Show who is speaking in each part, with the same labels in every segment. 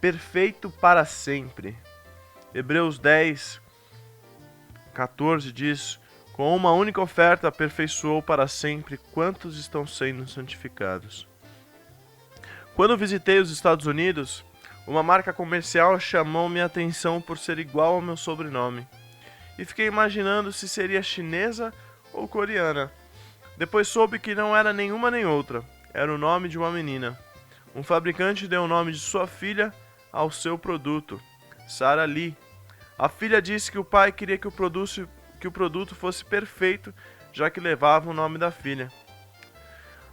Speaker 1: perfeito para sempre. Hebreus 10, 14 diz: com uma única oferta aperfeiçoou para sempre quantos estão sendo santificados. Quando visitei os Estados Unidos, uma marca comercial chamou minha atenção por ser igual ao meu sobrenome, e fiquei imaginando se seria chinesa ou coreana. Depois soube que não era nenhuma nem outra, era o nome de uma menina. Um fabricante deu o nome de sua filha ao seu produto, Sarah Lee. A filha disse que o pai queria que o produto fosse perfeito, já que levava o nome da filha.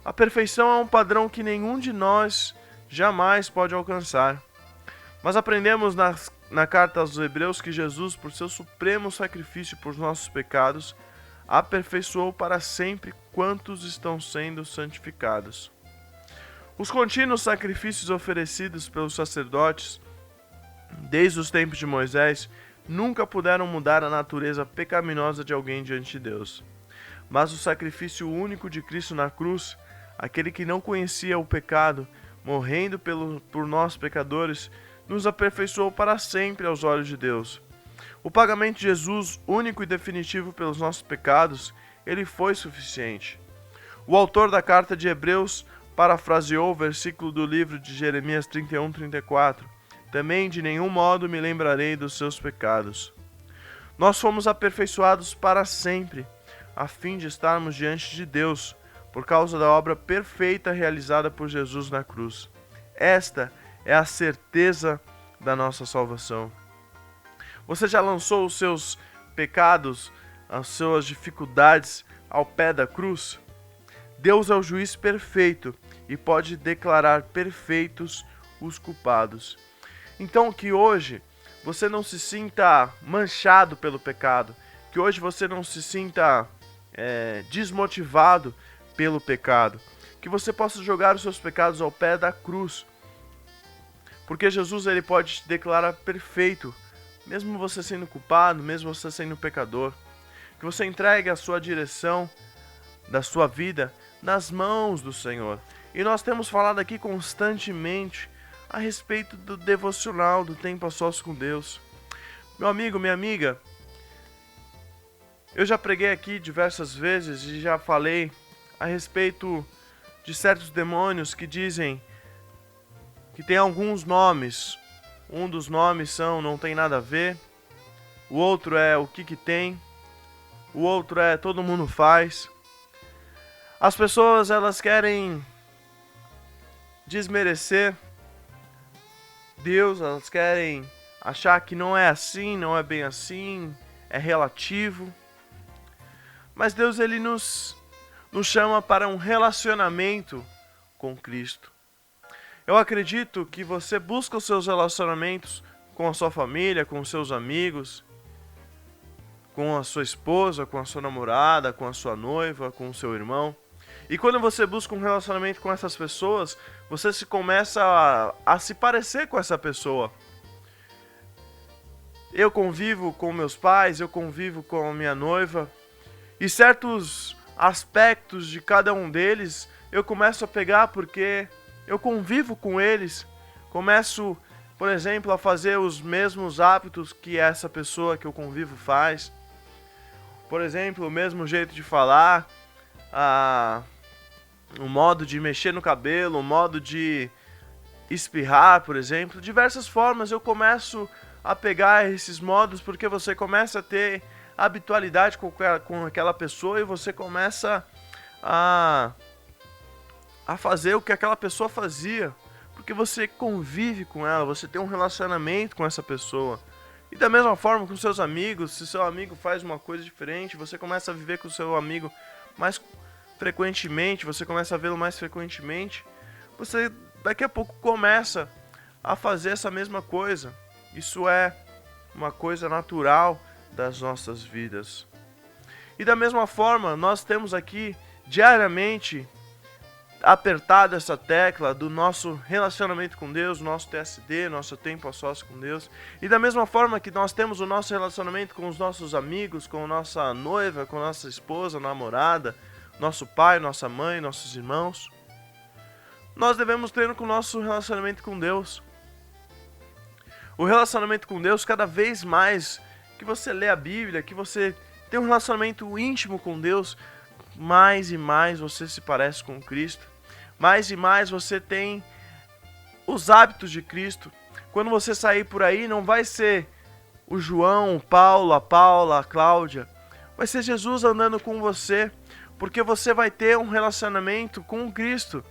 Speaker 1: A perfeição é um padrão que nenhum de nós jamais pode alcançar. Mas aprendemos na carta aos Hebreus que Jesus, por seu supremo sacrifício por nossos pecados, aperfeiçoou para sempre quantos estão sendo santificados. Os contínuos sacrifícios oferecidos pelos sacerdotes, desde os tempos de Moisés, nunca puderam mudar a natureza pecaminosa de alguém diante de Deus. Mas o sacrifício único de Cristo na cruz, aquele que não conhecia o pecado, morrendo por nós pecadores, nos aperfeiçoou para sempre aos olhos de Deus. O pagamento de Jesus, único e definitivo pelos nossos pecados, ele foi suficiente. O autor da carta de Hebreus parafraseou o versículo do livro de Jeremias 31:34. Também de nenhum modo me lembrarei dos seus pecados. Nós fomos aperfeiçoados para sempre, a fim de estarmos diante de Deus, por causa da obra perfeita realizada por Jesus na cruz. Esta é a certeza da nossa salvação. Você já lançou os seus pecados, as suas dificuldades ao pé da cruz? Deus é o juiz perfeito e pode declarar perfeitos os culpados. Então que hoje você não se sinta manchado pelo pecado, que hoje você não se sinta desmotivado pelo pecado, que você possa jogar os seus pecados ao pé da cruz, porque Jesus ele pode te declarar perfeito, mesmo você sendo culpado, mesmo você sendo pecador, que você entregue a sua direção da sua vida nas mãos do Senhor. E nós temos falado aqui constantemente a respeito do devocional, do tempo a sós com Deus. Meu amigo, minha amiga, eu já preguei aqui diversas vezes e já falei a respeito de certos demônios que dizem que tem alguns nomes. Um dos nomes são não tem nada a ver, o outro é o que tem, o outro é todo mundo faz. As pessoas elas querem desmerecer Deus, elas querem achar que não é assim, não é bem assim, é relativo. Mas Deus ele nos chama para um relacionamento com Cristo. Eu acredito que você busca os seus relacionamentos com a sua família, com os seus amigos, com a sua esposa, com a sua namorada, com a sua noiva, com o seu irmão. E quando você busca um relacionamento com essas pessoas, você começa a se parecer com essa pessoa. Eu convivo com meus pais, eu convivo com a minha noiva, e certos aspectos de cada um deles eu começo a pegar porque eu convivo com eles. Começo, por exemplo, a fazer os mesmos hábitos que essa pessoa que eu convivo faz. Por exemplo, o mesmo jeito de falar, o modo de mexer no cabelo, o modo de espirrar, por exemplo. Diversas formas eu começo a pegar esses modos porque você começa a ter habitualidade com aquela pessoa e você começa a fazer o que aquela pessoa fazia, porque você convive com ela, você tem um relacionamento com essa pessoa. E da mesma forma com seus amigos, se seu amigo faz uma coisa diferente, você começa a viver com o seu amigo mais frequentemente, você começa a vê-lo mais frequentemente, você daqui a pouco começa a fazer essa mesma coisa. Isso é uma coisa natural das nossas vidas. E da mesma forma, nós temos aqui diariamente apertado essa tecla do nosso relacionamento com Deus, nosso TSD, nosso tempo a sós com Deus. E da mesma forma que nós temos o nosso relacionamento com os nossos amigos, com nossa noiva, com nossa esposa, namorada, nosso pai, nossa mãe, nossos irmãos, nós devemos ter com o nosso relacionamento com Deus. O relacionamento com Deus, cada vez mais que você lê a Bíblia, que você tem um relacionamento íntimo com Deus, mais e mais você se parece com Cristo. Mais e mais você tem os hábitos de Cristo. Quando você sair por aí, não vai ser o João, o Paulo, a Paula, a Cláudia. Vai ser Jesus andando com você, porque você vai ter um relacionamento com Cristo.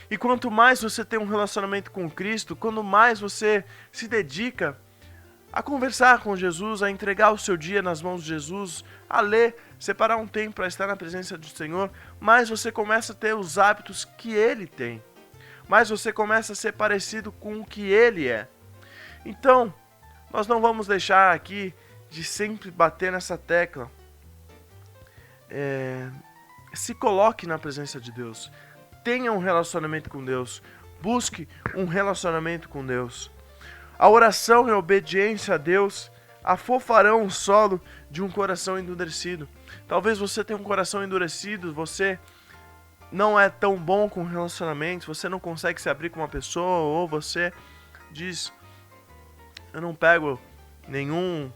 Speaker 1: E quanto mais você tem um relacionamento com Cristo, quanto mais você se dedica a conversar com Jesus, a entregar o seu dia nas mãos de Jesus, a ler, separar um tempo para estar na presença do Senhor, mais você começa a ter os hábitos que Ele tem. Mais você começa a ser parecido com o que Ele é. Então, nós não vamos deixar aqui de sempre bater nessa tecla. Se coloque na presença de Deus. Tenha um relacionamento com Deus. Busque um relacionamento com Deus. A oração e a obediência a Deus afofarão o solo de um coração endurecido. Talvez você tenha um coração endurecido, você não é tão bom com relacionamentos, você não consegue se abrir com uma pessoa, ou você diz, eu não pego nenhum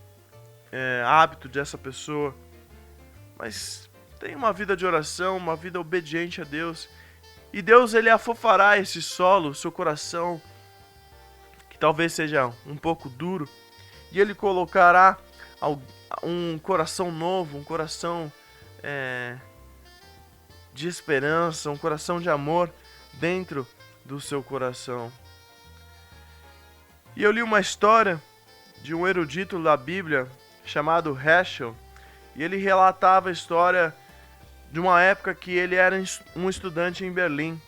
Speaker 1: hábito dessa pessoa, mas tenha uma vida de oração, uma vida obediente a Deus, e Deus ele afofará esse solo, seu coração, que talvez seja um pouco duro, e Ele colocará um coração novo, um coração de esperança, um coração de amor dentro do seu coração. E eu li uma história de um erudito da Bíblia chamado Heschel, e ele relatava a história de uma época que ele era um estudante em Berlim.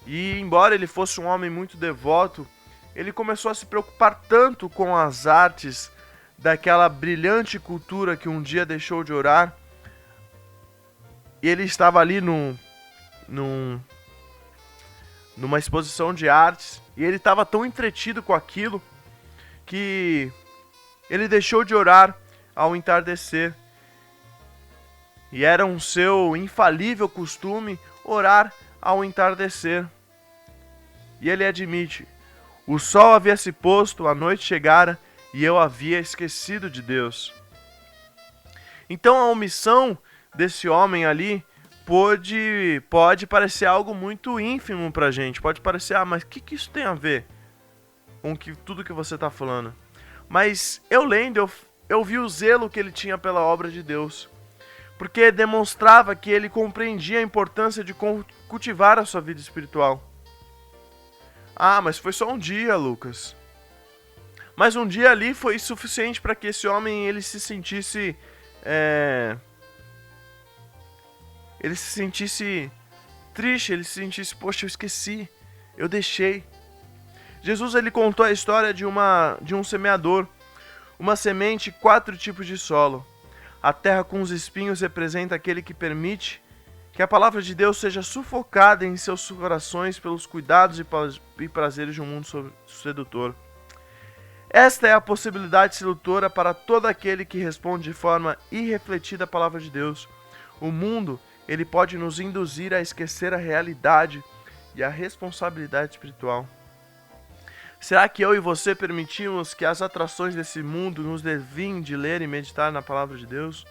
Speaker 1: E embora ele fosse um homem muito devoto, ele começou a se preocupar tanto com as artes daquela brilhante cultura que um dia deixou de orar. E ele estava ali numa exposição de artes, e ele estava tão entretido com aquilo que ele deixou de orar ao entardecer. E era um seu infalível costume orar ao entardecer. E ele admite: o sol havia se posto, a noite chegara, e eu havia esquecido de Deus. Então a omissão desse homem ali pode parecer algo muito ínfimo pra gente. Pode parecer, mas o que isso tem a ver com tudo que você está falando? Mas eu lendo, eu vi o zelo que ele tinha pela obra de Deus. Porque demonstrava que ele compreendia a importância de cultivar a sua vida espiritual. Ah, mas foi só um dia, Lucas. Mas um dia ali foi suficiente para que esse homem ele se sentisse triste, ele se sentisse, poxa, eu esqueci, eu deixei. Jesus ele contou a história de um semeador, uma semente, 4 tipos de solo. A terra com os espinhos representa aquele que permite que a palavra de Deus seja sufocada em seus corações pelos cuidados e prazeres de um mundo sedutor. Esta é a possibilidade sedutora para todo aquele que responde de forma irrefletida à palavra de Deus. O mundo, ele pode nos induzir a esquecer a realidade e a responsabilidade espiritual. Será que eu e você permitimos que as atrações desse mundo nos desviem de ler e meditar na palavra de Deus?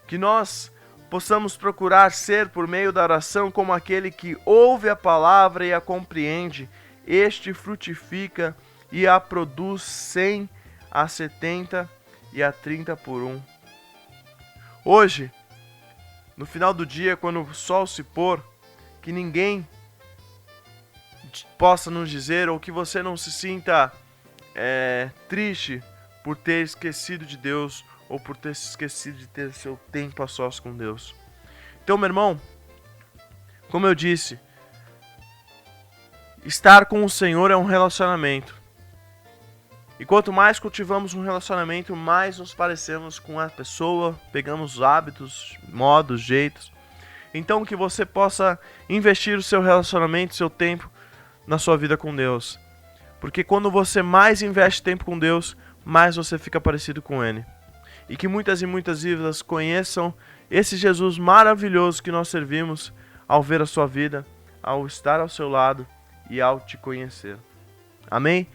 Speaker 1: Que nós possamos procurar ser, por meio da oração, como aquele que ouve a palavra e a compreende. Este frutifica e a produz 100, a 70 e a 30 por 1. Hoje, no final do dia, quando o sol se pôr, que ninguém possa nos dizer, ou que você não se sinta triste por ter esquecido de Deus, ou por ter se esquecido de ter seu tempo a sós com Deus. Então, meu irmão, como eu disse, estar com o Senhor é um relacionamento. E quanto mais cultivamos um relacionamento, mais nos parecemos com a pessoa, pegamos hábitos, modos, jeitos. Então que você possa investir o seu relacionamento, o seu tempo na sua vida com Deus. Porque quando você mais investe tempo com Deus, mais você fica parecido com Ele. E que muitas e muitas vidas conheçam esse Jesus maravilhoso que nós servimos ao ver a sua vida, ao estar ao seu lado e ao te conhecer. Amém?